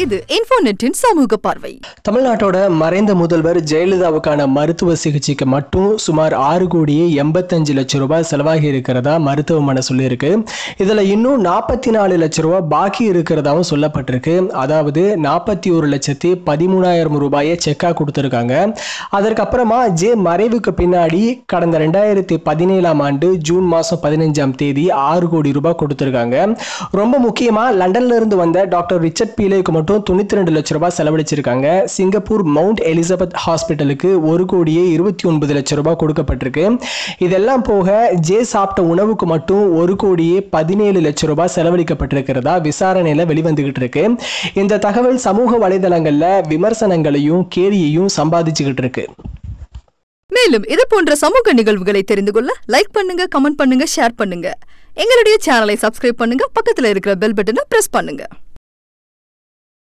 இது இன்ஃபோநெட்டின் சமூக பார்வை. தமிழ்நாட்டோட மறைந்த முதல்வர் ஜெயலலிதாவுக்கான மருத்துவ சிகிச்சைக்கு மட்டும் சுமார் 6,85 லட்சம் ரூபாய் செலவாகி இருக்கிறதா மருத்துவமனை சொல்லியிருக்கு. இதுல இன்னும் 44 லட்சம் ரூபாய் பாக்கி இருக்கிறதாவும் சொல்லப்பட்டிருக்கு. அதாவது 41,13,000 ரூபாயை செக்கா கொடுத்திருக்காங்க. அதற்கப்புறமா மறைவுக்கு பின்னாடி கடந்த 2017 ஆண்டு ஜூன் மாசம் 15ஆம் தேதி 6 கோடி ரூபாய் கொடுத்திருக்காங்க. ரொம்ப முக்கியமா லண்டன்ல இருந்து வந்த டாக்டர் ரிச்சர்ட் பீலேக்கு மட்டும் 92 லட்சம் ரூபாய் செலவழிச்சிருக்காங்க. சிங்கப்பூர் மவுண்ட் எலிசபெத் ஹாஸ்பிட்டலுக்கு 1,29 லட்சம் ரூபாய் கொடுக்கப்பட்டிருக்கு. இதெல்லாம் போக சாப்பிட்ட உணவுக்கு மட்டும் 1,17 லட்சம் ரூபாய் செலவழிக்கப்பட்டிருக்கிறதா விசாரணையில வெளிவந்துகிட்டு இருக்கு. இந்த தகவல் சமூக வலைதளங்கள்ல விமர்சனங்களையும் கேலியையும் சம்பாதிச்சுக்கிட்டு இருக்கு. மேலும் இது போன்ற சமூக நிகழ்வுகளை தெரிந்து கொள்ள லைக் பண்ணுங்க, கமெண்ட் பண்ணுங்க, ஷேர் பண்ணுங்க. எங்களுடைய சேனலை சப்ஸ்கிரைப் பண்ணுங்க, பக்கத்துல இருக்கிற பெல் பட்டனை பிரஸ் பண்ணுங்க.